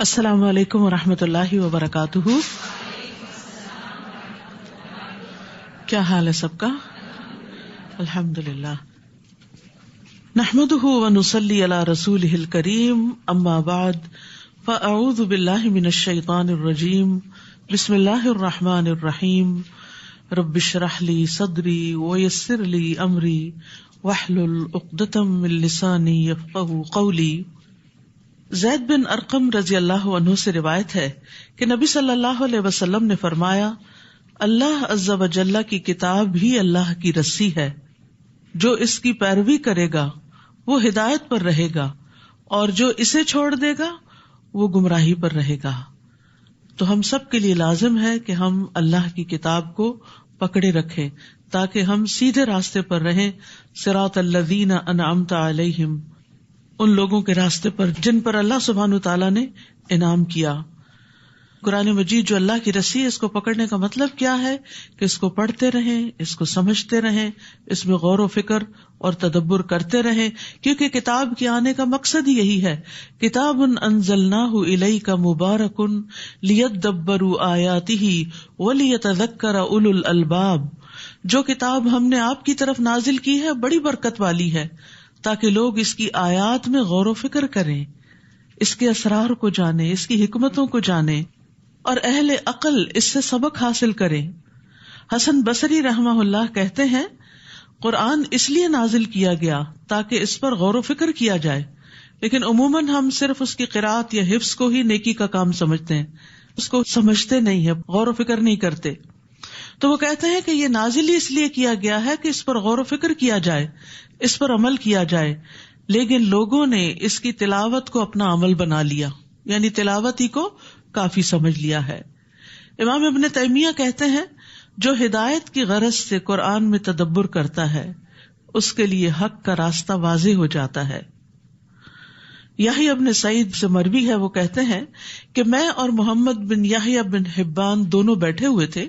السلام علیکم ورحمۃ اللہ وبرکاتہ. کیا حال ہے سب کا؟ الحمدللہ. نحمده ونصلی علی رسولہ الکریم. اما بعد فاعوذ باللہ من الشیطان الرجیم. بسم اللہ الرحمن الرحیم. رب اشرح لی صدری ویسر لی امری واحلل عقدۃ من لسانی یفقہوا قولی. زید بن ارقم رضی اللہ عنہ سے روایت ہے کہ نبی صلی اللہ علیہ وسلم نے فرمایا، اللہ عز و جل کی کتاب ہی اللہ کی رسی ہے، جو اس کی پیروی کرے گا وہ ہدایت پر رہے گا اور جو اسے چھوڑ دے گا وہ گمراہی پر رہے گا. تو ہم سب کے لیے لازم ہے کہ ہم اللہ کی کتاب کو پکڑے رکھیں تاکہ ہم سیدھے راستے پر رہیں. صراط الذین انعمت علیہم، ان لوگوں کے راستے پر جن پر اللہ سبحانہ تعالیٰ نے انعام کیا. قرآن مجید جو اللہ کی رسی ہے، اس کو پکڑنے کا مطلب کیا ہے کہ اس کو پڑھتے رہیں، اس کو سمجھتے رہیں، اس میں غور و فکر اور تدبر کرتے رہیں، کیونکہ کتاب کے آنے کا مقصد ہی یہی ہے. کتاب انزلناہ الیک مبارک لیدبروا آیاتہ ولیتذکر اولو الالباب. جو کتاب ہم نے آپ کی طرف نازل کی ہے بڑی برکت والی ہے تاکہ لوگ اس کی آیات میں غور و فکر کریں، اس کے اسرار کو جانیں، اس کی حکمتوں کو جانیں اور اہل عقل اس سے سبق حاصل کریں. حسن بصری رحمہ اللہ کہتے ہیں، قرآن اس لیے نازل کیا گیا تاکہ اس پر غور و فکر کیا جائے، لیکن عموماً ہم صرف اس کی قرأت یا حفظ کو ہی نیکی کا کام سمجھتے ہیں، اس کو سمجھتے نہیں ہیں، غور و فکر نہیں کرتے. تو وہ کہتے ہیں کہ یہ نازل ہی اس لیے کیا گیا ہے کہ اس پر غور و فکر کیا جائے، اس پر عمل کیا جائے، لیکن لوگوں نے اس کی تلاوت کو اپنا عمل بنا لیا، یعنی تلاوت ہی کو کافی سمجھ لیا ہے. امام ابن تیمیہ کہتے ہیں، جو ہدایت کی غرض سے قرآن میں تدبر کرتا ہے اس کے لیے حق کا راستہ واضح ہو جاتا ہے. یحییٰ ابن سعید سے مروی ہے، وہ کہتے ہیں کہ میں اور محمد بن یحییٰ بن حبان دونوں بیٹھے ہوئے تھے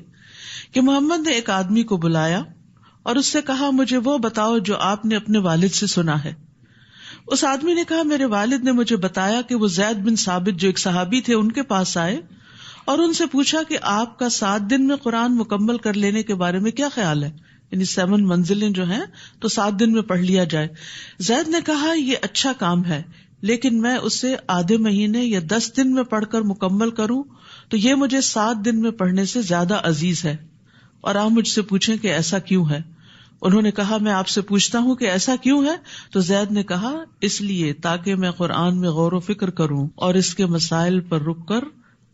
کہ محمد نے ایک آدمی کو بلایا اور اس سے کہا، مجھے وہ بتاؤ جو آپ نے اپنے والد سے سنا ہے. اس آدمی نے کہا، میرے والد نے مجھے بتایا کہ وہ زید بن ثابت جو ایک صحابی تھے ان کے پاس آئے اور ان سے پوچھا کہ آپ کا 7 دن میں قرآن مکمل کر لینے کے بارے میں کیا خیال ہے، یعنی 7 منزلیں جو ہیں تو 7 دن میں پڑھ لیا جائے. زید نے کہا، یہ اچھا کام ہے، لیکن میں اسے آدھے مہینے یا 10 دن میں پڑھ کر مکمل کروں تو یہ مجھے 7 دن میں پڑھنے سے زیادہ عزیز ہے، اور آپ مجھ سے پوچھیں کہ ایسا کیوں ہے. انہوں نے کہا، میں آپ سے پوچھتا ہوں کہ ایسا کیوں ہے؟ تو زید نے کہا، اس لیے تاکہ میں قرآن میں غور و فکر کروں اور اس کے مسائل پر رک کر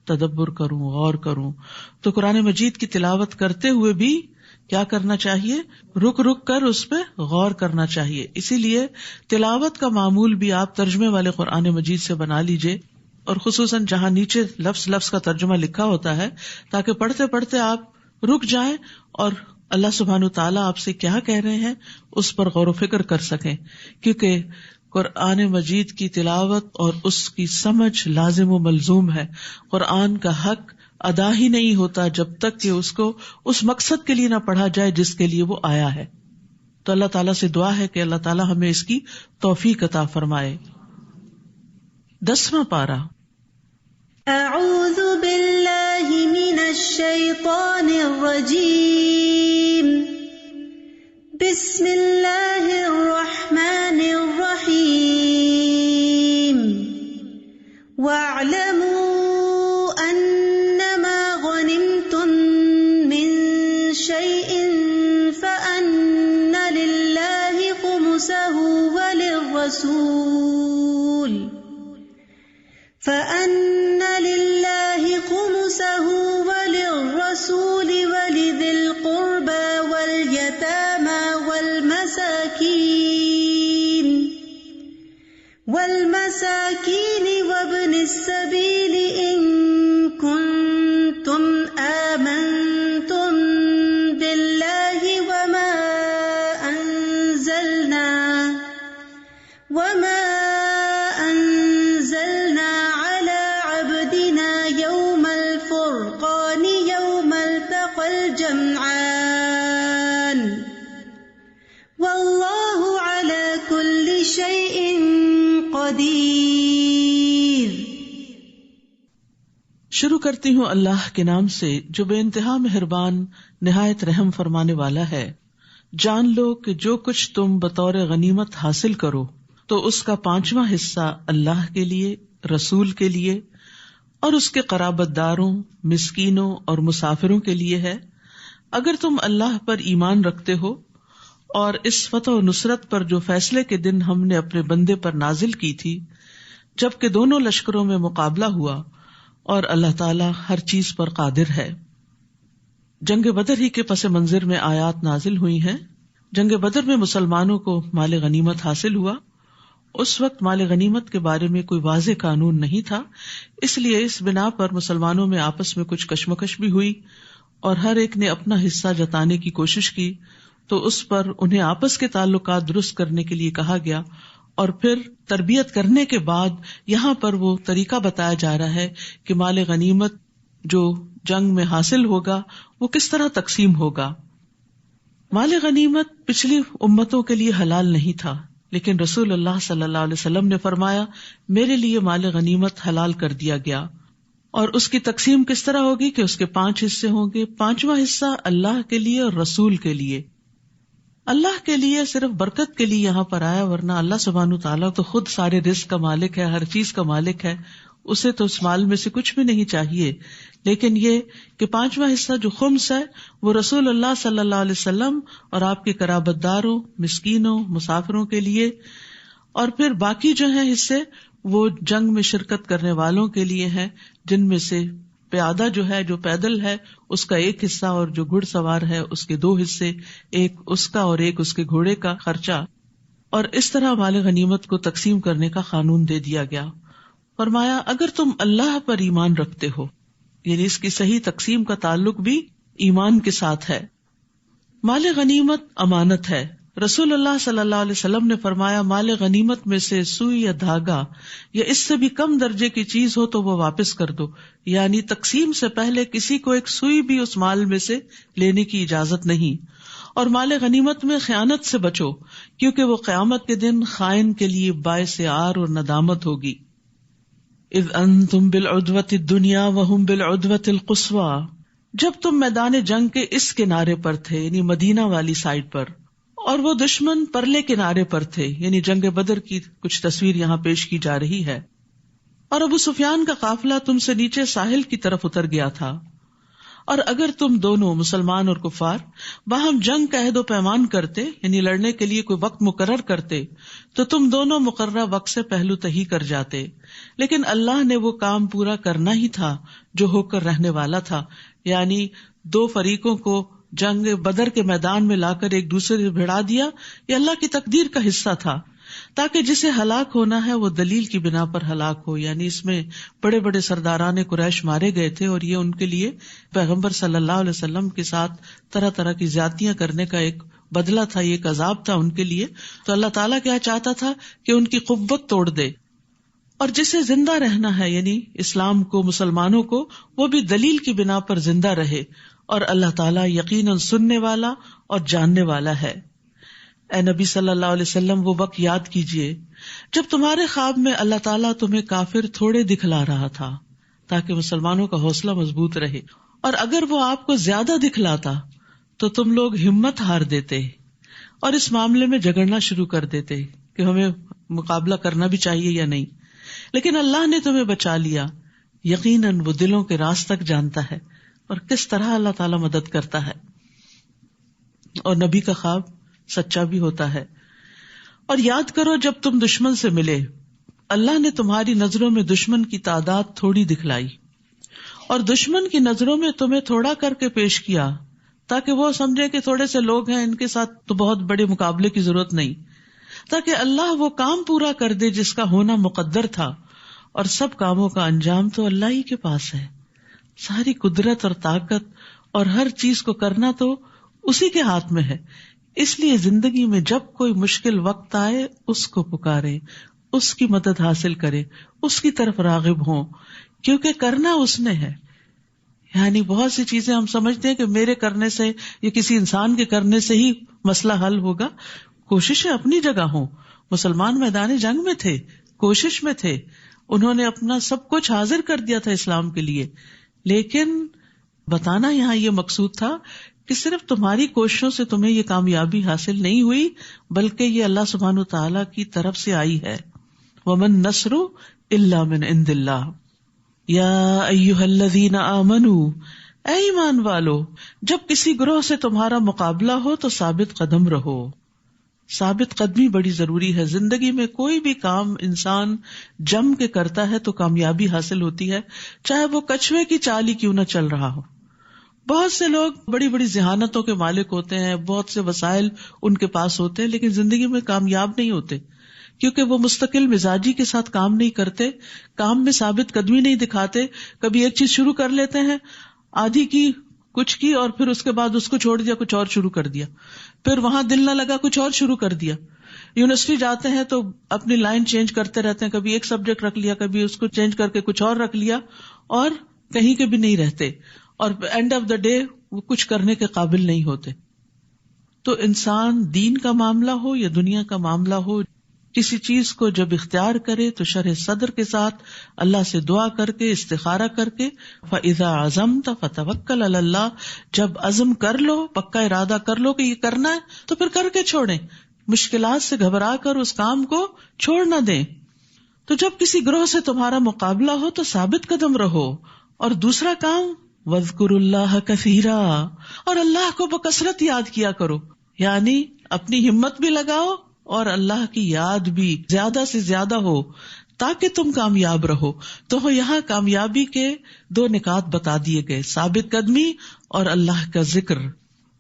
تدبر کروں، غور کروں. تو قرآن مجید کی تلاوت کرتے ہوئے بھی کیا کرنا چاہیے؟ رک رک کر اس پہ غور کرنا چاہیے. اسی لیے تلاوت کا معمول بھی آپ ترجمے والے قرآن مجید سے بنا لیجئے، اور خصوصاً جہاں نیچے لفظ لفظ کا ترجمہ لکھا ہوتا ہے، تاکہ پڑھتے پڑھتے آپ رک جائیں اور اللہ سبحانہ تعالیٰ آپ سے کیا کہہ رہے ہیں اس پر غور و فکر کر سکیں. کیونکہ قرآن مجید کی تلاوت اور اس کی سمجھ لازم و ملزوم ہے. قرآن کا حق ادا ہی نہیں ہوتا جب تک کہ اس کو اس مقصد کے لیے نہ پڑھا جائے جس کے لیے وہ آیا ہے. تو اللہ تعالیٰ سے دعا ہے کہ اللہ تعالیٰ ہمیں اس کی توفیق عطا فرمائے. 10واں پارہ. اعوذ باللہ من الشیطان الرجیم. بسم اللہ الرحمن الرحیم. وَاعْلَمُوا أَنَّمَا غَنِمْتُم مِّن شَيْءٍ فَأَنَّ لِلَّهِ خُمُسَهُ وَلِلرَّسُولِ وَلِذِي الْقُرْبَى وَالْيَتَامَى وَالْمَسَاكِينِ وَابْنِ السَّبِيلِ إِن كُنتُمْ آمَنتُم بِاللَّهِ وَمَا أَنزَلْنَا عَلَى عَبْدِنَا يَوْمَ الْفُرْقَانِ يَوْمَ الْتَقَى الْجَمْعَانِ وَاللَّهُ عَلَى كُلِّ شَيْءٍ قدیر. شروع کرتی ہوں اللہ کے نام سے جو بے انتہا مہربان نہایت رحم فرمانے والا ہے۔ جان لو کہ جو کچھ تم بطور غنیمت حاصل کرو تو اس کا 5واں حصہ اللہ کے لیے، رسول کے لیے اور اس کے قرابت داروں، مسکینوں اور مسافروں کے لیے ہے۔ اگر تم اللہ پر ایمان رکھتے ہو اور اس فتح و نصرت پر جو فیصلے کے دن ہم نے اپنے بندے پر نازل کی تھی، جبکہ دونوں لشکروں میں مقابلہ ہوا، اور اللہ تعالیٰ ہر چیز پر قادر ہے۔ جنگ بدر ہی کے پس منظر میں آیات نازل ہوئی ہیں۔ جنگ بدر میں مسلمانوں کو مال غنیمت حاصل ہوا۔ اس وقت مال غنیمت کے بارے میں کوئی واضح قانون نہیں تھا، اس لیے اس بنا پر مسلمانوں میں آپس میں کچھ کشمکش بھی ہوئی اور ہر ایک نے اپنا حصہ جتانے کی کوشش کی، تو اس پر انہیں آپس کے تعلقات درست کرنے کے لیے کہا گیا، اور پھر تربیت کرنے کے بعد یہاں پر وہ طریقہ بتایا جا رہا ہے کہ مال غنیمت جو جنگ میں حاصل ہوگا وہ کس طرح تقسیم ہوگا۔ مال غنیمت پچھلی امتوں کے لیے حلال نہیں تھا، لیکن رسول اللہ صلی اللہ علیہ وسلم نے فرمایا میرے لیے مال غنیمت حلال کر دیا گیا، اور اس کی تقسیم کس طرح ہوگی کہ اس کے 5 حصے ہوں گے۔ 5واں حصہ اللہ کے لیے اور رسول کے لیے۔ اللہ کے لیے صرف برکت کے لیے یہاں پر آیا، ورنہ اللہ سبحانہ تعالیٰ تو خود سارے رزق کا مالک ہے، ہر چیز کا مالک ہے، اسے تو اس مال میں سے کچھ بھی نہیں چاہیے۔ لیکن یہ کہ 5واں حصہ جو خمس ہے وہ رسول اللہ صلی اللہ علیہ وسلم اور آپ کے قرابت داروں، مسکینوں، مسافروں کے لیے، اور پھر باقی جو ہیں حصے وہ جنگ میں شرکت کرنے والوں کے لیے ہیں، جن میں سے پیادہ جو ہے، جو پیدل ہے، اس کا 1 حصہ، اور جو گھڑ سوار ہے اس کے 2 حصے، ایک اس کا اور ایک اس کے گھوڑے کا خرچہ۔ اور اس طرح مال غنیمت کو تقسیم کرنے کا قانون دے دیا گیا۔ فرمایا اگر تم اللہ پر ایمان رکھتے ہو، یعنی اس کی صحیح تقسیم کا تعلق بھی ایمان کے ساتھ ہے۔ مال غنیمت امانت ہے۔ رسول اللہ صلی اللہ علیہ وسلم نے فرمایا مال غنیمت میں سے سوئی یا دھاگا یا اس سے بھی کم درجے کی چیز ہو تو وہ واپس کر دو، یعنی تقسیم سے پہلے کسی کو ایک سوئی بھی اس مال میں سے لینے کی اجازت نہیں۔ اور مال غنیمت میں خیانت سے بچو، کیونکہ وہ قیامت کے دن خائن کے لیے باعث عار اور ندامت ہوگی۔ اذ انتم بالعدوۃ الدنیا وہم بالعدوۃ القصویٰ، جب تم میدان جنگ کے اس کنارے پر تھے، یعنی مدینہ والی سائڈ پر، اور وہ دشمن پرلے کنارے پر تھے، یعنی جنگ بدر کی کچھ تصویر یہاں پیش کی جا رہی ہے۔ اور ابو سفیان کا قافلہ تم سے نیچے ساحل کی طرف اتر گیا تھا، اور اگر تم دونوں مسلمان اور کفار باہم جنگ کا عہد و پیمان کرتے، یعنی لڑنے کے لیے کوئی وقت مقرر کرتے، تو تم دونوں مقررہ وقت سے پہلو تہی کر جاتے، لیکن اللہ نے وہ کام پورا کرنا ہی تھا جو ہو کر رہنے والا تھا، یعنی 2 فریقوں کو جنگ بدر کے میدان میں لا کر ایک دوسرے سے بھڑا دیا، یہ اللہ کی تقدیر کا حصہ تھا، تاکہ جسے ہلاک ہونا ہے وہ دلیل کی بنا پر ہلاک ہو۔ یعنی اس میں بڑے بڑے سرداران قریش مارے گئے تھے، اور یہ ان کے لیے پیغمبر صلی اللہ علیہ وسلم کے ساتھ طرح طرح کی زیادتیاں کرنے کا ایک بدلہ تھا، یہ ایک عذاب تھا ان کے لیے۔ تو اللہ تعالیٰ کیا چاہتا تھا کہ ان کی قوت توڑ دے، اور جسے زندہ رہنا ہے یعنی اسلام کو، مسلمانوں کو، وہ بھی دلیل کی بنا پر زندہ رہے، اور اللہ تعالیٰ یقیناً سننے والا اور جاننے والا ہے۔ اے نبی صلی اللہ علیہ وسلم وہ وقت یاد کیجئے جب تمہارے خواب میں اللہ تعالیٰ تمہیں کافر تھوڑے دکھلا رہا تھا تاکہ مسلمانوں کا حوصلہ مضبوط رہے، اور اگر وہ آپ کو زیادہ دکھلاتا تو تم لوگ ہمت ہار دیتے اور اس معاملے میں جھگڑنا شروع کر دیتے کہ ہمیں مقابلہ کرنا بھی چاہیے یا نہیں، لیکن اللہ نے تمہیں بچا لیا۔ یقیناً وہ دلوں کے راز تک جانتا ہے اور کس طرح اللہ تعالیٰ مدد کرتا ہے، اور نبی کا خواب سچا بھی ہوتا ہے۔ اور یاد کرو جب تم دشمن سے ملے، اللہ نے تمہاری نظروں میں دشمن کی تعداد تھوڑی دکھلائی اور دشمن کی نظروں میں تمہیں تھوڑا کر کے پیش کیا، تاکہ وہ سمجھے کہ تھوڑے سے لوگ ہیں، ان کے ساتھ تو بہت بڑے مقابلے کی ضرورت نہیں، تاکہ اللہ وہ کام پورا کر دے جس کا ہونا مقدر تھا، اور سب کاموں کا انجام تو اللہ ہی کے پاس ہے۔ ساری قدرت اور طاقت اور ہر چیز کو کرنا تو اسی کے ہاتھ میں ہے۔ اس لیے زندگی میں جب کوئی مشکل وقت آئے اس کو پکارے، اس کی مدد حاصل کرے، اس کی طرف راغب ہوں، کیونکہ کرنا اس نے ہے۔ یعنی بہت سی چیزیں ہم سمجھتے ہیں کہ میرے کرنے سے یا کسی انسان کے کرنے سے ہی مسئلہ حل ہوگا۔ کوششیں اپنی جگہ ہوں، مسلمان میدان جنگ میں تھے، کوشش میں تھے، انہوں نے اپنا سب کچھ حاضر کر دیا تھا اسلام کے لیے، لیکن بتانا یہاں یہ مقصود تھا کہ صرف تمہاری کوششوں سے تمہیں یہ کامیابی حاصل نہیں ہوئی، بلکہ یہ اللہ سبحانہ وتعالیٰ کی طرف سے آئی ہے. وَمَن نَّصْرُ إِلَّا مِنْ عِندِ اللَّهِ يَا أَيُّهَا الَّذِينَ آمَنُوا، اے ایمان والو، جب کسی گروہ سے تمہارا مقابلہ ہو تو ثابت قدم رہو. ثابت قدمی بڑی ضروری ہے. زندگی میں کوئی بھی کام انسان جم کے کرتا ہے تو کامیابی حاصل ہوتی ہے، چاہے وہ کچھوے کی چال ہی کیوں نہ چل رہا ہو. بہت سے لوگ بڑی بڑی ذہانتوں کے مالک ہوتے ہیں، بہت سے وسائل ان کے پاس ہوتے ہیں، لیکن زندگی میں کامیاب نہیں ہوتے، کیونکہ وہ مستقل مزاجی کے ساتھ کام نہیں کرتے، کام میں ثابت قدمی نہیں دکھاتے. کبھی ایک چیز شروع کر لیتے ہیں، آدھی کی کچھ کی، اور پھر اس کے بعد اس کو چھوڑ دیا، کچھ اور شروع کر دیا، پھر وہاں دل نہ لگا، کچھ اور شروع کر دیا. یونیورسٹی جاتے ہیں تو اپنی لائن چینج کرتے رہتے ہیں، کبھی ایک سبجیکٹ رکھ لیا، کبھی اس کو چینج کر کے کچھ اور رکھ لیا، اور کہیں کے بھی نہیں رہتے، اور اینڈ آف دا ڈے وہ کچھ کرنے کے قابل نہیں ہوتے. تو انسان دین کا معاملہ ہو یا دنیا کا معاملہ ہو، کسی چیز کو جب اختیار کرے تو شرح صدر کے ساتھ اللہ سے دعا کر کے، استخارہ کر کے، فَإِذَا عَزَمْتَ فَتَوَكَّلْ عَلَى اللَّهِ، جب عزم کر لو، پکا ارادہ کر لو کہ یہ کرنا ہے تو پھر کر کے چھوڑیں، مشکلات سے گھبرا کر اس کام کو چھوڑ نہ دیں. تو جب کسی گروہ سے تمہارا مقابلہ ہو تو ثابت قدم رہو. اور دوسرا کام، وَاذْكُرُوا اللَّهَ كَثِيرًا، اور اللہ کو بکثرت یاد کیا کرو، یعنی اپنی ہمت بھی لگاؤ اور اللہ کی یاد بھی زیادہ سے زیادہ ہو تاکہ تم کامیاب رہو. تو یہاں کامیابی کے 2 نکات بتا دیے گئے، ثابت قدمی اور اللہ کا ذکر،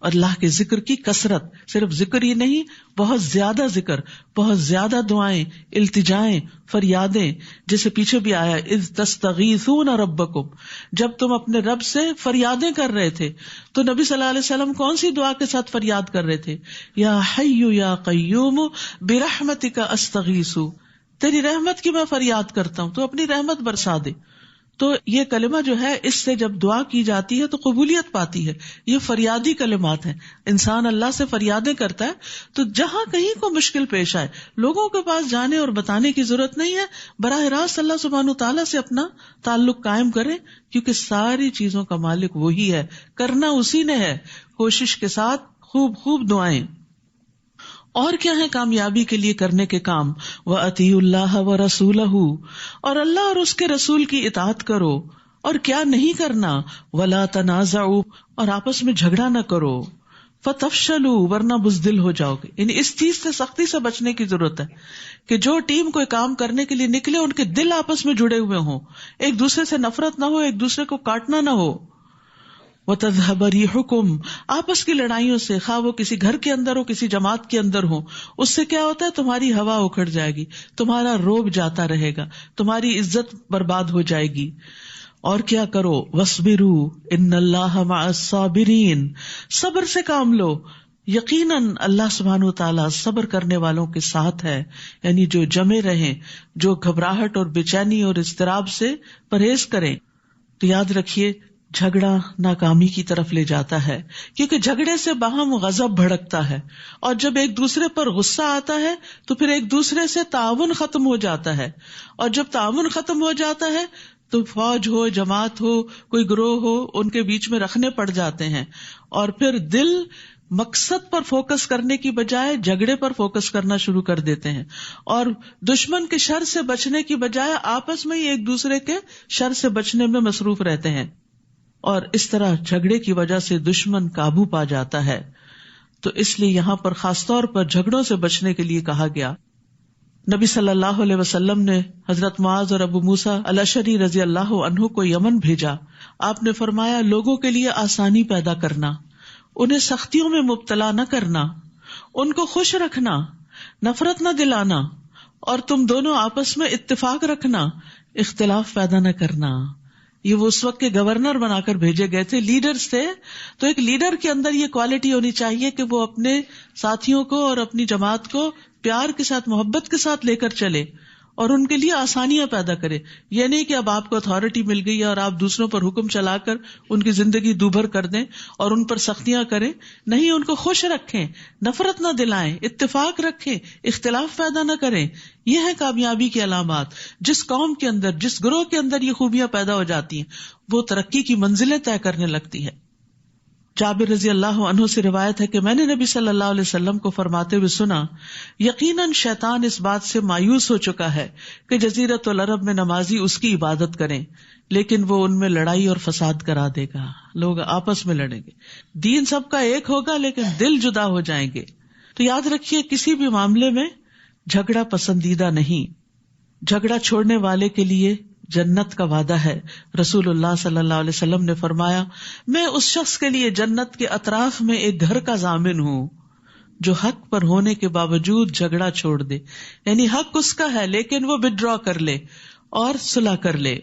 اور اللہ کے ذکر کی کثرت. صرف ذکر ہی نہیں، بہت زیادہ ذکر، بہت زیادہ دعائیں، التجائیں، فریادیں، جیسے پیچھے بھی آیا اذ تستغیثون ربکم، جب تم اپنے رب سے فریادیں کر رہے تھے تو نبی صلی اللہ علیہ وسلم کون سی دعا کے ساتھ فریاد کر رہے تھے؟ یا حی یا قیوم برحمتک استغیث، تیری رحمت کی میں فریاد کرتا ہوں، تو اپنی رحمت برسا دے. تو یہ کلمہ جو ہے، اس سے جب دعا کی جاتی ہے تو قبولیت پاتی ہے. یہ فریادی کلمات ہیں. انسان اللہ سے فریادیں کرتا ہے تو جہاں کہیں کو مشکل پیش آئے، لوگوں کے پاس جانے اور بتانے کی ضرورت نہیں ہے، براہ راست اللہ سبحانہ تعالیٰ سے اپنا تعلق قائم کریں، کیونکہ ساری چیزوں کا مالک وہی ہے، کرنا اسی نے ہے. کوشش کے ساتھ خوب خوب دعائیں. اور کیا ہے کامیابی کے لیے کرنے کے کام؟ وَأَطِيعُوا اللَّهَ وَرَسُولَهُ، اور اللہ اور اس کے رسول کی اطاعت کرو. اور کیا نہیں کرنا؟ وَلَا تَنَازَعُوا، اور آپس میں جھگڑا نہ کرو. فَتَفْشَلُوا، ورنہ بزدل ہو جاؤ گے. یعنی اس چیز سے سختی سے بچنے کی ضرورت ہے کہ جو ٹیم کوئی کام کرنے کے لیے نکلے ان کے دل آپس میں جڑے ہوئے ہوں، ایک دوسرے سے نفرت نہ ہو، ایک دوسرے کو کاٹنا نہ ہو. وَتَذْهَبَ رِيحُكُمْ، آپس کی لڑائیوں سے، خواہ وہ کسی گھر کے اندر ہو، کسی جماعت کے اندر ہو، اس سے کیا ہوتا ہے؟ تمہاری ہوا اکھڑ جائے گی، تمہارا روب جاتا رہے گا، تمہاری عزت برباد ہو جائے گی. اور کیا کرو؟ وَاصْبِرُوا إِنَّ اللَّهَ مَعَ الصَّابِرِينَ، صبر سے کام لو، یقیناً اللہ سبحانہ وتعالیٰ صبر کرنے والوں کے ساتھ ہے. یعنی جو جمے رہیں، جو گھبراہٹ اور بے چینی اور اضطراب سے پرہیز کریں. تو یاد رکھیے، جھگڑا ناکامی کی طرف لے جاتا ہے، کیونکہ جھگڑے سے باہم غضب بھڑکتا ہے، اور جب ایک دوسرے پر غصہ آتا ہے تو پھر ایک دوسرے سے تعاون ختم ہو جاتا ہے، اور جب تعاون ختم ہو جاتا ہے تو فوج ہو، جماعت ہو، کوئی گروہ ہو، ان کے بیچ میں رکھنے پڑ جاتے ہیں، اور پھر دل مقصد پر فوکس کرنے کی بجائے جھگڑے پر فوکس کرنا شروع کر دیتے ہیں، اور دشمن کے شر سے بچنے کی بجائے آپس میں ہی ایک دوسرے کے شر سے بچنے میں مصروف رہتے ہیں، اور اس طرح جھگڑے کی وجہ سے دشمن قابو پا جاتا ہے. تو اس لیے یہاں پر خاص طور پر جھگڑوں سے بچنے کے لیے کہا گیا. نبی صلی اللہ علیہ وسلم نے حضرت معاذ اور ابو موسیٰ الاشعری رضی اللہ عنہ کو یمن بھیجا. آپ نے فرمایا، لوگوں کے لیے آسانی پیدا کرنا، انہیں سختیوں میں مبتلا نہ کرنا، ان کو خوش رکھنا، نفرت نہ دلانا، اور تم دونوں آپس میں اتفاق رکھنا، اختلاف پیدا نہ کرنا. یہ وہ اس وقت کے گورنر بنا کر بھیجے گئے تھے، لیڈرز تھے. تو ایک لیڈر کے اندر یہ کوالٹی ہونی چاہیے کہ وہ اپنے ساتھیوں کو اور اپنی جماعت کو پیار کے ساتھ، محبت کے ساتھ لے کر چلے، اور ان کے لیے آسانیاں پیدا کرے. یہ نہیں کہ اب آپ کو اتھارٹی مل گئی ہے اور آپ دوسروں پر حکم چلا کر ان کی زندگی دوبھر کر دیں اور ان پر سختیاں کریں. نہیں، ان کو خوش رکھیں، نفرت نہ دلائیں، اتفاق رکھیں، اختلاف پیدا نہ کریں. یہ ہے کامیابی کی علامات. جس قوم کے اندر، جس گروہ کے اندر یہ خوبیاں پیدا ہو جاتی ہیں وہ ترقی کی منزلیں طے کرنے لگتی ہے. جابر رضی اللہ عنہ سے روایت ہے کہ میں نے نبی صلی اللہ علیہ وسلم کو فرماتے ہوئے سنا، یقیناً شیطان اس بات سے مایوس ہو چکا ہے کہ جزیرۃ العرب میں نمازی اس کی عبادت کریں، لیکن وہ ان میں لڑائی اور فساد کرا دے گا. لوگ آپس میں لڑیں گے، دین سب کا ایک ہوگا لیکن دل جدا ہو جائیں گے. تو یاد رکھیے کسی بھی معاملے میں جھگڑا پسندیدہ نہیں. جھگڑا چھوڑنے والے کے لیے جنت کا وعدہ ہے. رسول اللہ صلی اللہ علیہ وسلم نے فرمایا، میں اس شخص کے لیے جنت کے اطراف میں ایک گھر کا ضامن ہوں جو حق پر ہونے کے باوجود جھگڑا چھوڑ دے. یعنی حق اس کا ہے لیکن وہ وڈرا کر لے اور صلح کر لے.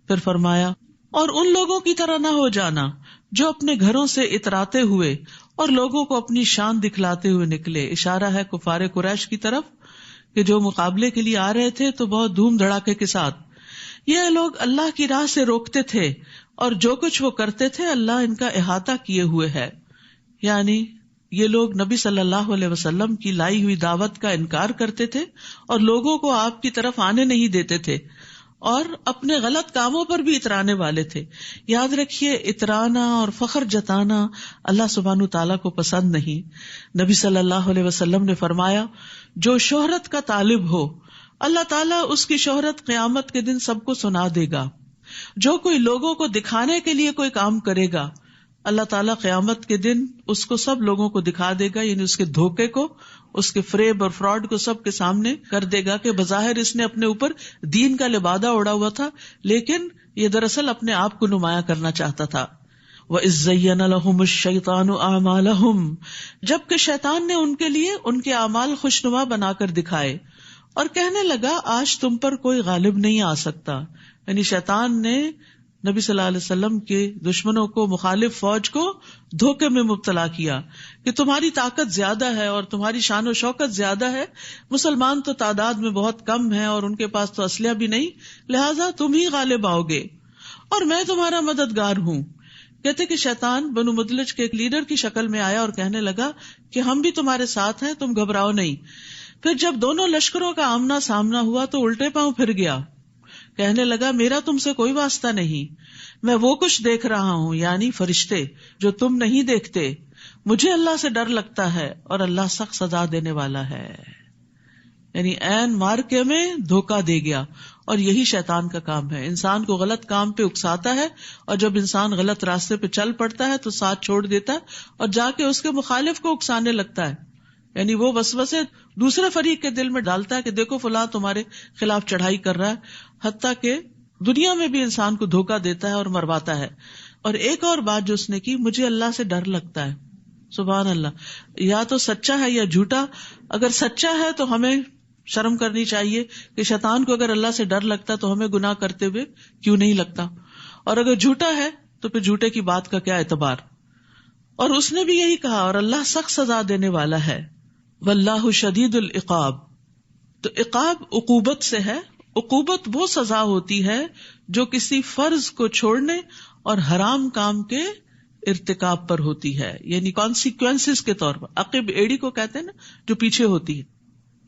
پھر فرمایا، اور ان لوگوں کی طرح نہ ہو جانا جو اپنے گھروں سے اتراتے ہوئے اور لوگوں کو اپنی شان دکھلاتے ہوئے نکلے. اشارہ ہے کفار قریش کی طرف کہ جو مقابلے کے لیے آ رہے تھے تو بہت دھوم دھڑاکے کے ساتھ. یہ لوگ اللہ کی راہ سے روکتے تھے اور جو کچھ وہ کرتے تھے اللہ ان کا احاطہ کیے ہوئے ہے. یعنی یہ لوگ نبی صلی اللہ علیہ وسلم کی لائی ہوئی دعوت کا انکار کرتے تھے اور لوگوں کو آپ کی طرف آنے نہیں دیتے تھے اور اپنے غلط کاموں پر بھی اترانے والے تھے. یاد رکھیے اترانا اور فخر جتانا اللہ سبحانہ تعالیٰ کو پسند نہیں. نبی صلی اللہ علیہ وسلم نے فرمایا، جو شہرت کا طالب ہو اللہ تعالیٰ اس کی شہرت قیامت کے دن سب کو سنا دے گا. جو کوئی لوگوں کو دکھانے کے لیے کوئی کام کرے گا اللہ تعالیٰ قیامت کے دن اس کو سب لوگوں کو دکھا دے گا. یعنی اس کے دھوکے کو، اس کے فریب اور فراڈ کو سب کے سامنے کر دے گا کہ بظاہر اس نے اپنے اوپر دین کا لبادہ اڑا ہوا تھا لیکن یہ دراصل اپنے آپ کو نمایاں کرنا چاہتا تھا. وَإِذْ زَيَّنَ لَهُمُ الشَّيْطَانُ أَعْمَالَهُمْ، جبکہ شیطان نے ان کے لیے ان کے اعمال خوشنما بنا کر دکھائے اور کہنے لگا آج تم پر کوئی غالب نہیں آ سکتا. یعنی شیطان نے نبی صلی اللہ علیہ وسلم کے دشمنوں کو، مخالف فوج کو دھوکے میں مبتلا کیا کہ تمہاری طاقت زیادہ ہے اور تمہاری شان و شوکت زیادہ ہے، مسلمان تو تعداد میں بہت کم ہیں اور ان کے پاس تو اسلحہ بھی نہیں، لہٰذا تم ہی غالب آؤ گے اور میں تمہارا مددگار ہوں. کہتے کہ شیطان بنو مدلج کے ایک لیڈر کی شکل میں آیا اور کہنے لگا کہ ہم بھی تمہارے ساتھ ہیں، تم گھبراؤ نہیں. پھر جب دونوں لشکروں کا آمنا سامنا ہوا تو الٹے پاؤں پھر گیا، کہنے لگا میرا تم سے کوئی واسطہ نہیں، میں وہ کچھ دیکھ رہا ہوں یعنی فرشتے جو تم نہیں دیکھتے. مجھے اللہ سے ڈر لگتا ہے اور اللہ سخت سزا دینے والا ہے. یعنی عین مارکے میں دھوکہ دے گیا. اور یہی شیطان کا کام ہے، انسان کو غلط کام پہ اکساتا ہے اور جب انسان غلط راستے پہ چل پڑتا ہے تو ساتھ چھوڑ دیتا ہے اور جا کے اس کے مخالف کو اکسانے لگتا ہے. یعنی وہ وسوسے دوسرے فریق کے دل میں ڈالتا ہے کہ دیکھو فلاں تمہارے خلاف چڑھائی کر رہا ہے، حتیٰ کہ دنیا میں بھی انسان کو دھوکہ دیتا ہے اور مرواتا ہے. اور ایک اور بات جو اس نے کی، مجھے اللہ سے ڈر لگتا ہے. سبحان اللہ، یا تو سچا ہے یا جھوٹا. اگر سچا ہے تو ہمیں شرم کرنی چاہیے کہ شیطان کو اگر اللہ سے ڈر لگتا تو ہمیں گناہ کرتے ہوئے کیوں نہیں لگتا، اور اگر جھوٹا ہے تو پھر جھوٹے کی بات کا کیا اعتبار. اور اس نے بھی یہی کہا اور اللہ سخت سزا دینے والا ہے. واللہ شدید العقاب. تو عقاب عقوبت سے ہے. عقوبت وہ سزا ہوتی ہے جو کسی فرض کو چھوڑنے اور حرام کام کے ارتکاب پر ہوتی ہے، یعنی کانسیکوینسز کے طور پر. عقب ایڑی کو کہتے ہیں نا، جو پیچھے ہوتی ہے.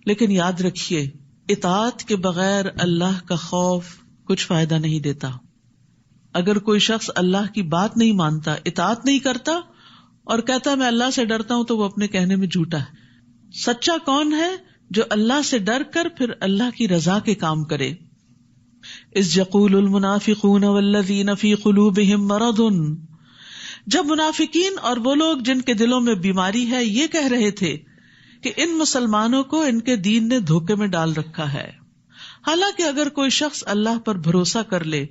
لیکن یاد رکھیے اطاعت کے بغیر اللہ کا خوف کچھ فائدہ نہیں دیتا. اگر کوئی شخص اللہ کی بات نہیں مانتا، اطاعت نہیں کرتا اور کہتا میں اللہ سے ڈرتا ہوں، تو وہ اپنے کہنے میں جھوٹا ہے. سچا کون ہے؟ جو اللہ سے ڈر کر پھر اللہ کی رضا کے کام کرے. اذ یقول المنافقون والذین فی قلوبہم مرض، جب منافقین اور وہ لوگ جن کے دلوں میں بیماری ہے یہ کہہ رہے تھے کہ ان مسلمانوں کو ان کے دین نے دھوکے میں ڈال رکھا ہے. حالانکہ اگر کوئی شخص اللہ پر بھروسہ کر لے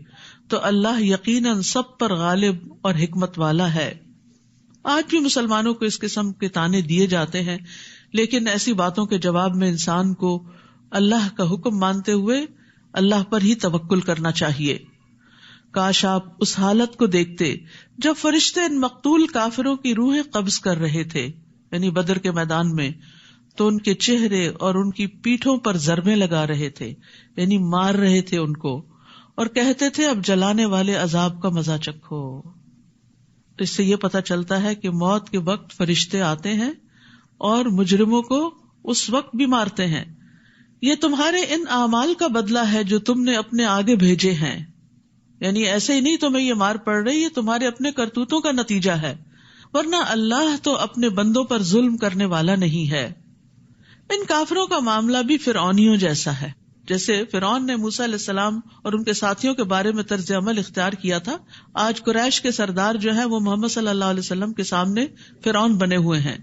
تو اللہ یقیناً سب پر غالب اور حکمت والا ہے. آج بھی مسلمانوں کو اس قسم کے طعنے دیے جاتے ہیں، لیکن ایسی باتوں کے جواب میں انسان کو اللہ کا حکم مانتے ہوئے اللہ پر ہی توکل کرنا چاہیے. کاش آپ اس حالت کو دیکھتے جب فرشتے ان مقتول کافروں کی روحیں قبض کر رہے تھے، یعنی بدر کے میدان میں. تو ان کے چہرے اور ان کی پیٹھوں پر ضربیں لگا رہے تھے، یعنی مار رہے تھے ان کو، اور کہتے تھے اب جلانے والے عذاب کا مزہ چکھو۔ اس سے یہ پتہ چلتا ہے کہ موت کے وقت فرشتے آتے ہیں اور مجرموں کو اس وقت بھی مارتے ہیں۔ یہ تمہارے ان اعمال کا بدلہ ہے جو تم نے اپنے آگے بھیجے ہیں، یعنی ایسے ہی نہیں تمہیں یہ مار پڑ رہی، یہ تمہارے اپنے کرتوتوں کا نتیجہ ہے، ورنہ اللہ تو اپنے بندوں پر ظلم کرنے والا نہیں ہے۔ ان کافروں کا معاملہ بھی فرعونیوں جیسا ہے، جیسے فرعون نے موسیٰ علیہ السلام اور ان کے ساتھیوں کے بارے میں طرز عمل اختیار کیا تھا، آج قریش کے سردار جو ہے وہ محمد صلی اللہ علیہ وسلم کے سامنے فرعون بنے ہوئے ہیں۔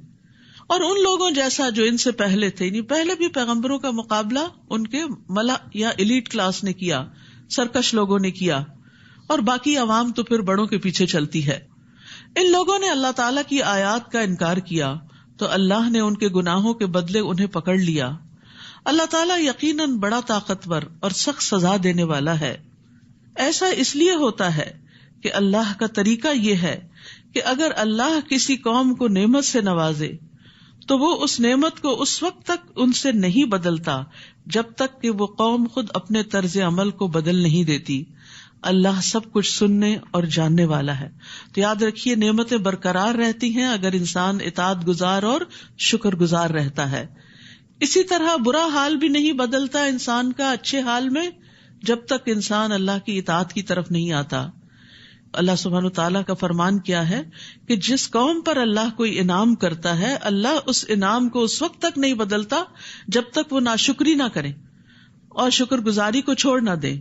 اور ان لوگوں جیسا جو ان سے پہلے تھے، یعنی پہلے بھی پیغمبروں کا مقابلہ ان کے ملا یا ایلیٹ کلاس نے کیا، سرکش لوگوں نے کیا، اور باقی عوام تو پھر بڑوں کے پیچھے چلتی ہے۔ ان لوگوں نے اللہ تعالیٰ کی آیات کا انکار کیا تو اللہ نے ان کے گناہوں کے بدلے انہیں پکڑ لیا۔ اللہ تعالیٰ یقیناً بڑا طاقتور اور سخت سزا دینے والا ہے۔ ایسا اس لیے ہوتا ہے کہ اللہ کا طریقہ یہ ہے کہ اگر اللہ کسی قوم کو نعمت سے نوازے تو وہ اس نعمت کو اس وقت تک ان سے نہیں بدلتا جب تک کہ وہ قوم خود اپنے طرز عمل کو بدل نہیں دیتی۔ اللہ سب کچھ سننے اور جاننے والا ہے۔ تو یاد رکھیے نعمتیں برقرار رہتی ہیں اگر انسان اطاعت گزار اور شکر گزار رہتا ہے۔ اسی طرح برا حال بھی نہیں بدلتا انسان کا اچھے حال میں جب تک انسان اللہ کی اطاعت کی طرف نہیں آتا۔ اللہ سبحانہ وتعالیٰ کا فرمان کیا ہے کہ جس قوم پر اللہ کوئی انعام کرتا ہے اللہ اس انعام کو اس وقت تک نہیں بدلتا جب تک وہ ناشکری نہ کریں اور شکر گزاری کو چھوڑ نہ دیں۔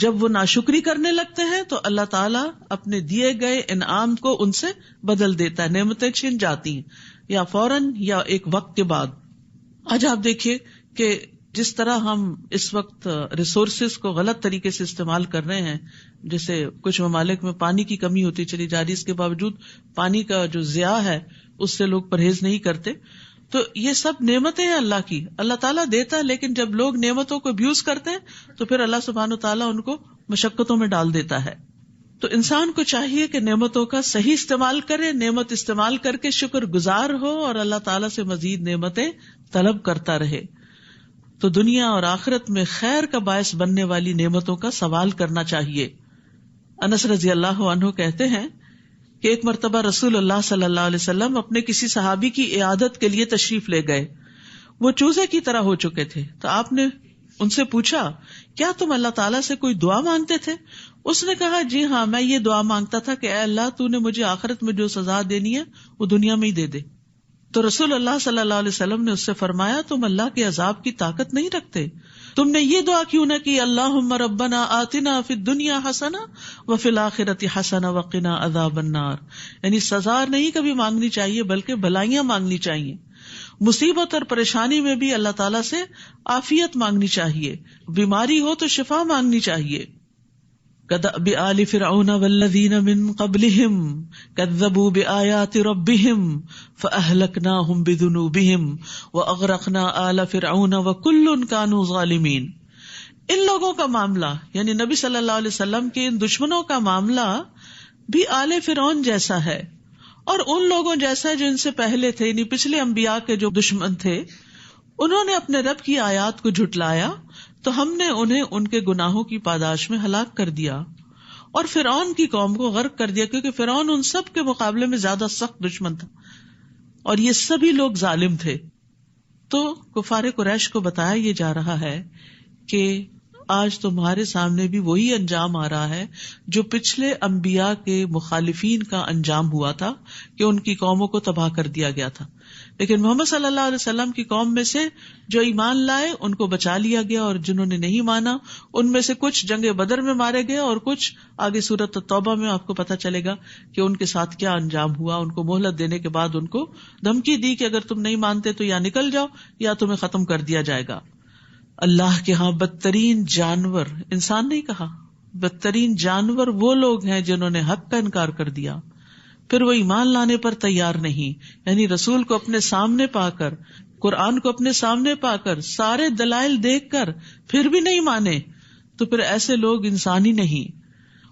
جب وہ ناشکری کرنے لگتے ہیں تو اللہ تعالیٰ اپنے دیے گئے انعام کو ان سے بدل دیتا ہے، نعمتیں چھن جاتی ہیں یا فوراً یا ایک وقت کے بعد۔ آج آپ دیکھیے کہ جس طرح ہم اس وقت ریسورسز کو غلط طریقے سے استعمال کر رہے ہیں، جیسے کچھ ممالک میں پانی کی کمی ہوتی چلی جا رہی، اس کے باوجود پانی کا جو ضیاع ہے اس سے لوگ پرہیز نہیں کرتے، تو یہ سب نعمتیں ہیں اللہ کی، اللہ تعالیٰ دیتا ہے، لیکن جب لوگ نعمتوں کو ابیوز کرتے ہیں تو پھر اللہ سبحانہ تعالیٰ ان کو مشقتوں میں ڈال دیتا ہے۔ تو انسان کو چاہیے کہ نعمتوں کا صحیح استعمال کرے، نعمت استعمال کر کے شکر گزار ہو اور اللہ تعالیٰ سے مزید نعمتیں طلب کرتا رہے، تو دنیا اور آخرت میں خیر کا باعث بننے والی نعمتوں کا سوال کرنا چاہیے۔ انس رضی اللہ عنہ کہتے ہیں کہ ایک مرتبہ رسول اللہ صلی اللہ علیہ وسلم اپنے کسی صحابی کی عیادت کے لیے تشریف لے گئے، وہ چوزے کی طرح ہو چکے تھے، تو آپ نے ان سے پوچھا کیا تم اللہ تعالیٰ سے کوئی دعا مانگتے تھے؟ اس نے کہا جی ہاں، میں یہ دعا مانگتا تھا کہ اے اللہ تو نے مجھے آخرت میں جو سزا دینی ہے وہ دنیا میں ہی دے دے۔ تو رسول اللہ صلی اللہ علیہ وسلم نے اس سے فرمایا تم اللہ کے عذاب کی طاقت نہیں رکھتے، تم نے یہ دعا کیوں نہ کی اللہم ربنا آتنا فی الدنیا حسنہ وفی الآخرۃ حسنہ وقنا عذاب النار، یعنی سزا نہیں کبھی مانگنی چاہیے بلکہ بھلائیاں مانگنی چاہیے۔ مصیبت اور پریشانی میں بھی اللہ تعالیٰ سے عافیت مانگنی چاہیے، بیماری ہو تو شفا مانگنی چاہیے۔ کدأب آل فرعون والذین من قبلہم کذبوا بآیات ربہم فأہلکناہم بذنوبہم واغرقنا آل فرعون وکل کانوا ظالمین۔ ان لوگوں کا معاملہ یعنی نبی صلی اللہ علیہ وسلم کے ان دشمنوں کا معاملہ بھی آل فرعون جیسا ہے اور ان لوگوں جیسا جو ان سے پہلے تھے، یعنی پچھلے انبیاء کے جو دشمن تھے، انہوں نے اپنے رب کی آیات کو جھٹلایا تو ہم نے انہیں ان کے گناہوں کی پاداش میں ہلاک کر دیا اور فرعون کی قوم کو غرق کر دیا، کیونکہ فرعون ان سب کے مقابلے میں زیادہ سخت دشمن تھا اور یہ سبھی لوگ ظالم تھے۔ تو کفار قریش کو بتایا یہ جا رہا ہے کہ آج تمہارے سامنے بھی وہی انجام آ رہا ہے جو پچھلے انبیاء کے مخالفین کا انجام ہوا تھا کہ ان کی قوموں کو تباہ کر دیا گیا تھا، لیکن محمد صلی اللہ علیہ وسلم کی قوم میں سے جو ایمان لائے ان کو بچا لیا گیا، اور جنہوں نے نہیں مانا ان میں سے کچھ جنگ بدر میں مارے گئے اور کچھ آگے سورۃ توبہ میں آپ کو پتہ چلے گا کہ ان کے ساتھ کیا انجام ہوا۔ ان کو مہلت دینے کے بعد ان کو دھمکی دی کہ اگر تم نہیں مانتے تو یا نکل جاؤ یا تمہیں ختم کر دیا جائے گا۔ اللہ کے ہاں بدترین جانور، انسان نہیں کہا، بدترین جانور وہ لوگ ہیں جنہوں نے حق کا انکار کر دیا، پھر وہ ایمان لانے پر تیار نہیں، یعنی رسول کو اپنے سامنے پا کر، قرآن کو اپنے سامنے پا کر، سارے دلائل دیکھ کر پھر بھی نہیں مانے، تو پھر ایسے لوگ انسان ہی نہیں۔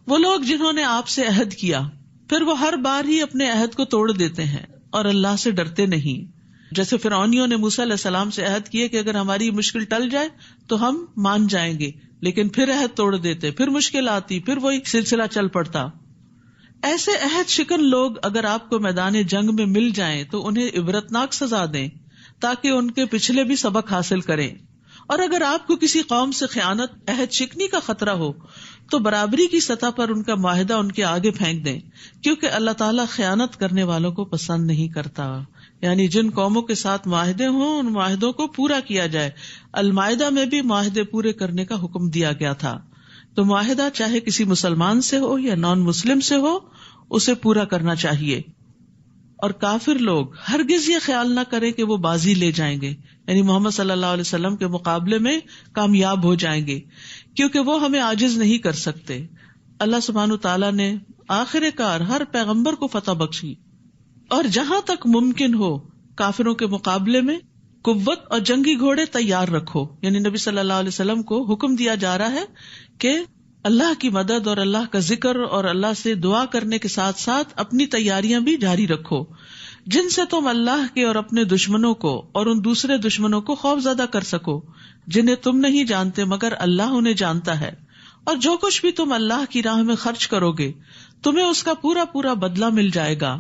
وہ لوگ جنہوں نے آپ سے عہد کیا پھر وہ ہر بار ہی اپنے عہد کو توڑ دیتے ہیں اور اللہ سے ڈرتے نہیں۔ جیسے فرعونیوں نے موسیٰ علیہ السلام سے عہد کیے کہ اگر ہماری مشکل ٹل جائے تو ہم مان جائیں گے، لیکن پھر عہد توڑ دیتے، پھر مشکل آتی، پھر وہی سلسلہ چل پڑتا. ایسے عہد شکن لوگ اگر آپ کو میدان جنگ میں مل جائیں تو انہیں عبرتناک سزا دیں تاکہ ان کے پچھلے بھی سبق حاصل کریں. اور اگر آپ کو کسی قوم سے خیانت، عہد شکنی کا خطرہ ہو تو برابری کی سطح پر ان کا معاہدہ ان کے آگے پھینک دیں، کیونکہ اللہ تعالیٰ خیانت کرنے والوں کو پسند نہیں کرتا. یعنی جن قوموں کے ساتھ معاہدے ہوں ان معاہدوں کو پورا کیا جائے. المائدہ میں بھی معاہدے پورے کرنے کا حکم دیا گیا تھا. تو معاہدہ چاہے کسی مسلمان سے ہو یا نان مسلم سے ہو، اسے پورا کرنا چاہیے. اور کافر لوگ ہرگز یہ خیال نہ کریں کہ وہ بازی لے جائیں گے، یعنی محمد صلی اللہ علیہ وسلم کے مقابلے میں کامیاب ہو جائیں گے، کیونکہ وہ ہمیں عاجز نہیں کر سکتے. اللہ سبحانہ تعالیٰ نے آخر کار ہر پیغمبر کو فتح بخشی. اور جہاں تک ممکن ہو کافروں کے مقابلے میں قوت اور جنگی گھوڑے تیار رکھو. یعنی نبی صلی اللہ علیہ وسلم کو حکم دیا جا رہا ہے کہ اللہ کی مدد اور اللہ کا ذکر اور اللہ سے دعا کرنے کے ساتھ ساتھ اپنی تیاریاں بھی جاری رکھو، جن سے تم اللہ کے اور اپنے دشمنوں کو اور ان دوسرے دشمنوں کو خوف زدہ کر سکو جنہیں تم نہیں جانتے مگر اللہ انہیں جانتا ہے. اور جو کچھ بھی تم اللہ کی راہ میں خرچ کرو گے تمہیں اس کا پورا پورا بدلہ مل جائے گا،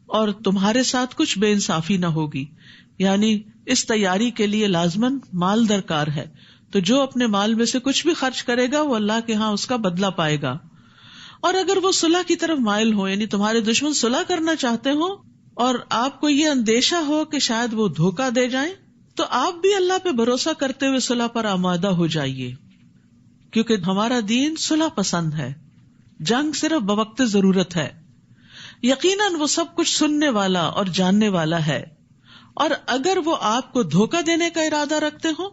اور تمہارے ساتھ کچھ بے انصافی نہ ہوگی. یعنی اس تیاری کے لیے لازماً مال درکار ہے، تو جو اپنے مال میں سے کچھ بھی خرچ کرے گا وہ اللہ کے ہاں اس کا بدلہ پائے گا. اور اگر وہ صلح کی طرف مائل ہو، یعنی تمہارے دشمن صلح کرنا چاہتے ہو اور آپ کو یہ اندیشہ ہو کہ شاید وہ دھوکہ دے جائیں، تو آپ بھی اللہ پہ بھروسہ کرتے ہوئے صلح پر آمادہ ہو جائیے، کیونکہ ہمارا دین صلح پسند ہے. جنگ صرف بوقت ضرورت ہے. یقیناً وہ سب کچھ سننے والا اور جاننے والا ہے. اور اگر وہ آپ کو دھوکہ دینے کا ارادہ رکھتے ہو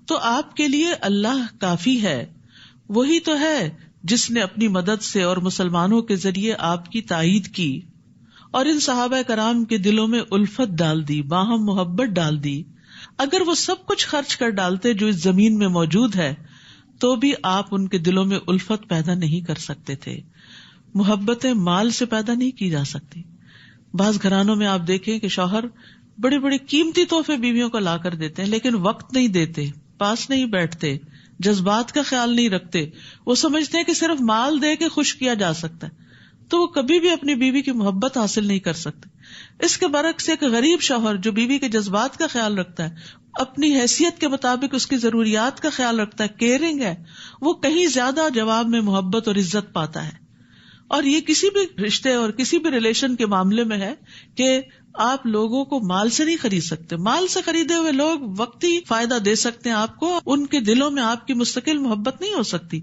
تو آپ کے لیے اللہ کافی ہے. وہی تو ہے جس نے اپنی مدد سے اور مسلمانوں کے ذریعے آپ کی تائید کی اور ان صحابہ کرام کے دلوں میں الفت ڈال دی، باہم محبت ڈال دی. اگر وہ سب کچھ خرچ کر ڈالتے جو اس زمین میں موجود ہے تو بھی آپ ان کے دلوں میں الفت پیدا نہیں کر سکتے تھے. محبتیں مال سے پیدا نہیں کی جا سکتی. بعض گھرانوں میں آپ دیکھیں کہ شوہر بڑے بڑے قیمتی تحفے بیویوں کو لا کر دیتے ہیں، لیکن وقت نہیں دیتے، پاس نہیں بیٹھتے، جذبات کا خیال نہیں رکھتے. وہ سمجھتے ہیں کہ صرف مال دے کے خوش کیا جا سکتا ہے، تو وہ کبھی بھی اپنی بیوی کی محبت حاصل نہیں کر سکتے. اس کے برعکس ایک غریب شوہر جو بیوی کے جذبات کا خیال رکھتا ہے، اپنی حیثیت کے مطابق اس کی ضروریات کا خیال رکھتا ہے، کیئرنگ ہے، وہ کہیں زیادہ جواب میں محبت اور عزت پاتا ہے. اور یہ کسی بھی رشتے اور کسی بھی ریلیشن کے معاملے میں ہے کہ آپ لوگوں کو مال سے نہیں خرید سکتے. مال سے خریدے ہوئے لوگ وقتی فائدہ دے سکتے ہیں آپ کو، ان کے دلوں میں آپ کی مستقل محبت نہیں ہو سکتی.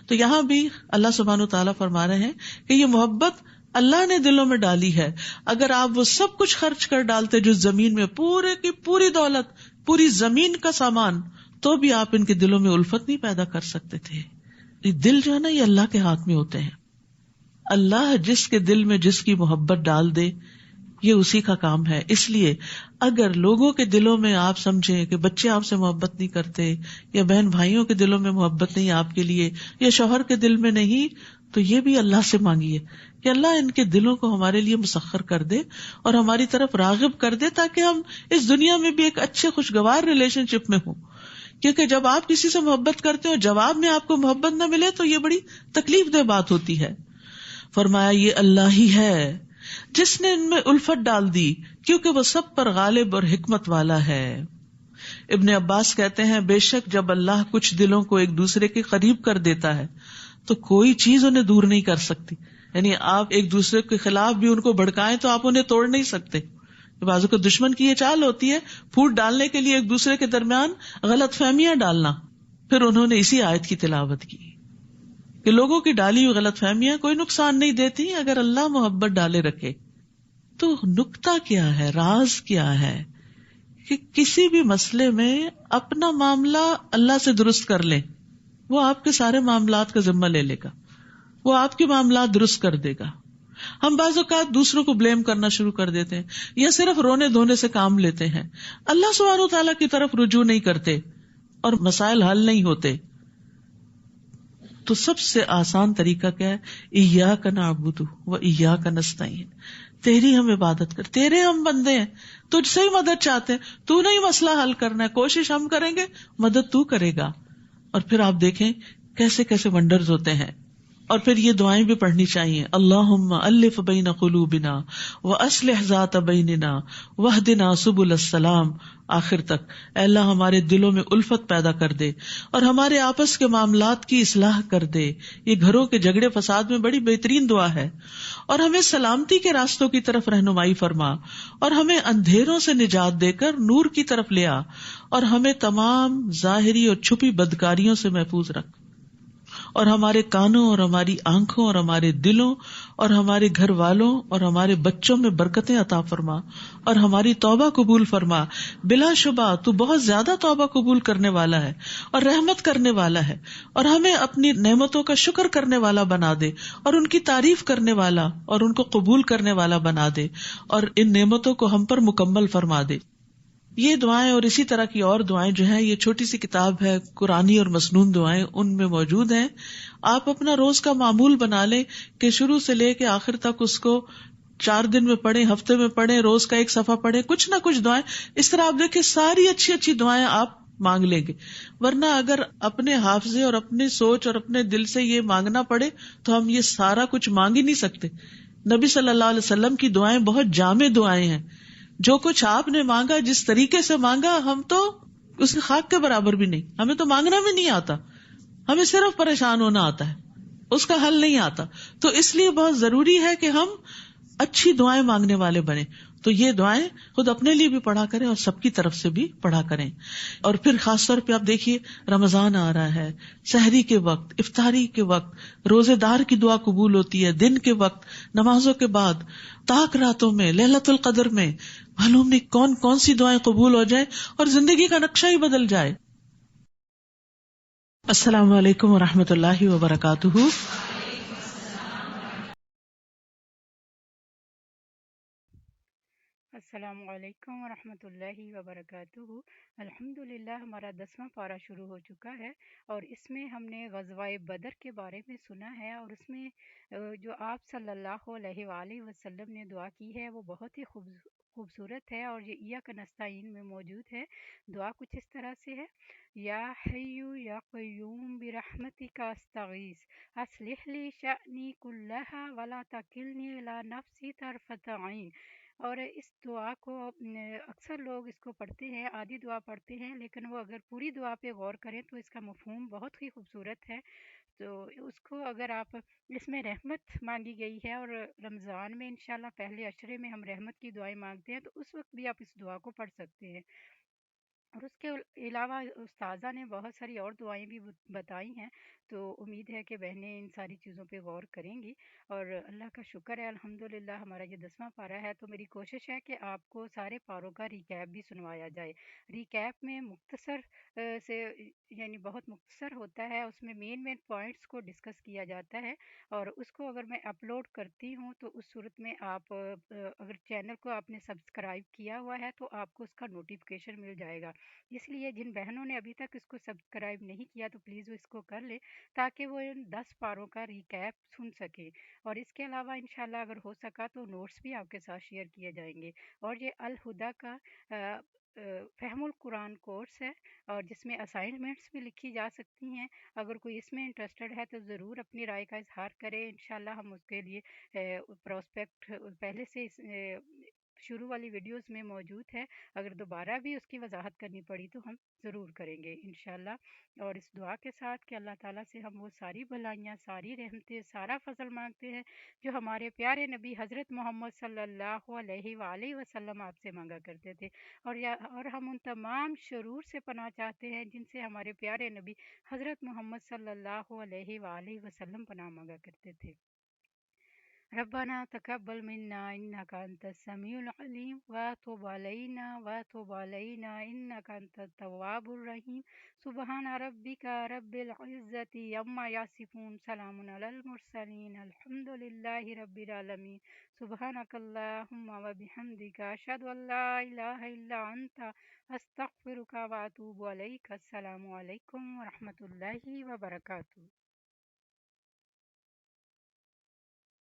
تو یہاں بھی اللہ سبحانہ وتعالیٰ فرما رہے ہیں کہ یہ محبت اللہ نے دلوں میں ڈالی ہے. اگر آپ وہ سب کچھ خرچ کر ڈالتے جو زمین میں، پورے کی پوری دولت، پوری زمین کا سامان، تو بھی آپ ان کے دلوں میں الفت نہیں پیدا کر سکتے تھے. یہ دل جو ہے نا، یہ اللہ کے ہاتھ میں ہوتے ہیں. اللہ جس کے دل میں جس کی محبت ڈال دے، یہ اسی کا کام ہے. اس لیے اگر لوگوں کے دلوں میں آپ سمجھیں کہ بچے آپ سے محبت نہیں کرتے، یا بہن بھائیوں کے دلوں میں محبت نہیں آپ کے لیے، یا شوہر کے دل میں نہیں، تو یہ بھی اللہ سے مانگیے کہ اللہ ان کے دلوں کو ہمارے لیے مسخر کر دے اور ہماری طرف راغب کر دے، تاکہ ہم اس دنیا میں بھی ایک اچھے خوشگوار ریلیشن شپ میں ہوں. کیونکہ جب آپ کسی سے محبت کرتے ہو، جواب میں آپ کو محبت نہ ملے تو یہ بڑی تکلیف دہ بات ہوتی ہے. فرمایا یہ اللہ ہی ہے جس نے ان میں الفت ڈال دی، کیونکہ وہ سب پر غالب اور حکمت والا ہے. ابن عباس کہتے ہیں بے شک جب اللہ کچھ دلوں کو ایک دوسرے کے قریب کر دیتا ہے تو کوئی چیز انہیں دور نہیں کر سکتی. یعنی آپ ایک دوسرے کے خلاف بھی ان کو بھڑکائیں تو آپ انہیں توڑ نہیں سکتے. بازو کو دشمن کی یہ چال ہوتی ہے پھوٹ ڈالنے کے لیے ایک دوسرے کے درمیان غلط فہمیاں ڈالنا. پھر انہوں نے اسی آیت کی تلاوت کی کہ لوگوں کی ڈالی ہوئی غلط فہمیاں کوئی نقصان نہیں دیتی اگر اللہ محبت ڈالے رکھے. تو نکتہ کیا ہے، راز کیا ہے کہ کسی بھی مسئلے میں اپنا معاملہ اللہ سے درست کر لیں، وہ آپ کے سارے معاملات کا ذمہ لے لے گا، وہ آپ کے معاملات درست کر دے گا. ہم بعض اوقات دوسروں کو بلیم کرنا شروع کر دیتے ہیں یا صرف رونے دھونے سے کام لیتے ہیں، اللہ سبحانہ و تعالیٰ کی طرف رجوع نہیں کرتے اور مسائل حل نہیں ہوتے. تو سب سے آسان طریقہ کیا ہے؟ ایاک نعبد و ایاک نستعین، تیری ہم عبادت کر، تیرے ہم بندے ہیں، تجھ سے ہی مدد چاہتے ہیں، تو نہیں مسئلہ حل کرنا ہے، کوشش ہم کریں گے، مدد تو کرے گا. اور پھر آپ دیکھیں کیسے کیسے ونڈرز ہوتے ہیں. اور پھر یہ دعائیں بھی پڑھنی چاہیے، اللہم الف بین قلوبنا واصلح ذات بیننا واہدنا سبل السلام، آخر تک. اے اللہ ہمارے دلوں میں الفت پیدا کر دے اور ہمارے آپس کے معاملات کی اصلاح کر دے. یہ گھروں کے جھگڑے فساد میں بڑی بہترین دعا ہے. اور ہمیں سلامتی کے راستوں کی طرف رہنمائی فرما اور ہمیں اندھیروں سے نجات دے کر نور کی طرف لے آ، اور ہمیں تمام ظاہری اور چھپی بدکاریوں سے محفوظ رکھ، اور ہمارے کانوں اور ہماری آنکھوں اور ہمارے دلوں اور ہمارے گھر والوں اور ہمارے بچوں میں برکتیں عطا فرما اور ہماری توبہ قبول فرما. بلا شبہ تو بہت زیادہ توبہ قبول کرنے والا ہے اور رحمت کرنے والا ہے، اور ہمیں اپنی نعمتوں کا شکر کرنے والا بنا دے اور ان کی تعریف کرنے والا اور ان کو قبول کرنے والا بنا دے، اور ان نعمتوں کو ہم پر مکمل فرما دے. یہ دعائیں اور اسی طرح کی اور دعائیں جو ہیں، یہ چھوٹی سی کتاب ہے قرآنی اور مسنون دعائیں، ان میں موجود ہیں. آپ اپنا روز کا معمول بنا لیں کہ شروع سے لے کے آخر تک اس کو 4 دن میں پڑھیں، ہفتے میں پڑھیں، روز کا ایک صفحہ پڑھیں، کچھ نہ کچھ دعائیں. اس طرح آپ دیکھیں ساری اچھی اچھی دعائیں آپ مانگ لیں گے. ورنہ اگر اپنے حافظے اور اپنی سوچ اور اپنے دل سے یہ مانگنا پڑے تو ہم یہ سارا کچھ مانگ ہی نہیں سکتے. نبی صلی اللہ علیہ وسلم کی دعائیں بہت جامع دعائیں ہیں. جو کچھ آپ نے مانگا، جس طریقے سے مانگا، ہم تو اس کے خاک کے برابر بھی نہیں. ہمیں تو مانگنا بھی نہیں آتا، ہمیں صرف پریشان ہونا آتا ہے، اس کا حل نہیں آتا. تو اس لیے بہت ضروری ہے کہ ہم اچھی دعائیں مانگنے والے بنیں. تو یہ دعائیں خود اپنے لیے بھی پڑھا کریں اور سب کی طرف سے بھی پڑھا کریں. اور پھر خاص طور پہ آپ دیکھیے رمضان آ رہا ہے، سحری کے وقت، افطاری کے وقت روزے دار کی دعا قبول ہوتی ہے، دن کے وقت، نمازوں کے بعد، تاک راتوں میں، ليلۃ القدر میں. معلوم نہیں کون کون سی دعائیں قبول ہو جائیں اور زندگی کا نقشہ ہی بدل جائے. السلام علیکم ورحمۃ اللہ وبرکاتہ. السلام علیکم ورحمۃ اللہ وبرکاتہ. الحمد للہ ہمارا 10واں پارہ شروع ہو چکا ہے، اور اس میں ہم نے غزوہ بدر کے بارے میں سنا ہے، اور اس میں جو آپ صلی اللہ علیہ وآلہ وسلم نے دعا کی ہے وہ بہت ہی خوبصورت ہے، اور یہ ایاک نستعین میں موجود ہے. دعا کچھ اس طرح سے ہے: یا حیو یا قیوم برحمتک استغیث اصلح لی شأنی کلہ ولا تکلنی الی نفسی طرفۃ عین. اور اس دعا کو اکثر لوگ اس کو پڑھتے ہیں، آدھی دعا پڑھتے ہیں، لیکن وہ اگر پوری دعا پہ غور کریں تو اس کا مفہوم بہت ہی خوبصورت ہے. تو اس کو اگر آپ، اس میں رحمت مانگی گئی ہے، اور رمضان میں انشاءاللہ پہلے عشرے میں ہم رحمت کی دعائیں مانگتے ہیں، تو اس وقت بھی آپ اس دعا کو پڑھ سکتے ہیں. اور اس کے علاوہ استاذہ نے بہت ساری اور دعائیں بھی بتائی ہیں، تو امید ہے کہ بہنیں ان ساری چیزوں پہ غور کریں گی. اور اللہ کا شکر ہے، الحمدللہ ہمارا یہ 10واں پارہ ہے، تو میری کوشش ہے کہ آپ کو سارے پاروں کا ریکیپ بھی سنوایا جائے. ریکیپ میں مختصر سے یعنی بہت مختصر ہوتا ہے، اس میں مین پوائنٹس کو ڈسکس کیا جاتا ہے. اور اس کو اگر میں اپلوڈ کرتی ہوں تو اس صورت میں آپ اگر چینل کو آپ نے سبسکرائب کیا ہوا ہے تو آپ کو اس کا نوٹیفیکیشن مل جائے گا. اس لیے جن بہنوں نے ابھی تک اس کو سبسکرائب نہیں کیا تو پلیز وہ اس کو کر لیں، تاکہ وہ ان 10 پاروں کا ریکیپ سن سکیں. اور اس کے علاوہ انشاءاللہ اگر ہو سکا تو نوٹس بھی آپ کے ساتھ شیئر کیے جائیں گے. اور یہ الہدا کا فہم القرآن کورس ہے، اور جس میں اسائنمنٹس بھی لکھی جا سکتی ہیں. اگر کوئی اس میں انٹرسٹڈ ہے تو ضرور اپنی رائے کا اظہار کرے، انشاءاللہ ہم اس کے لیے پروسپیکٹ پہلے سے شروع والی ویڈیوز میں موجود ہے. اگر دوبارہ بھی اس کی وضاحت کرنی پڑی تو ہم ضرور کریں گے انشاءاللہ. اور اس دعا کے ساتھ کہ اللہ تعالیٰ سے ہم وہ ساری بھلائیاں، ساری رحمتیں، سارا فضل مانگتے ہیں جو ہمارے پیارے نبی حضرت محمد صلی اللہ علیہ وآلہ وسلم آپ سے مانگا کرتے تھے. اور ہم ان تمام شرور سے پناہ چاہتے ہیں جن سے ہمارے پیارے نبی حضرت محمد صلی اللہ علیہ وآلہ وسلم پناہ مانگا کرتے تھے. ربنا تقبل منا انك انت السميع العليم وتب علينا انك انت التواب الرحيم. سبحان ربك رب العزة عما يصفون، سلام على المرسلين، الحمد لله رب العالمين. سبحانك اللهم وبحمدك اشهد ان لا اله الا انت استغفرك واتوب اليك. السلام علیکم ورحمۃ اللہ وبرکاتہ.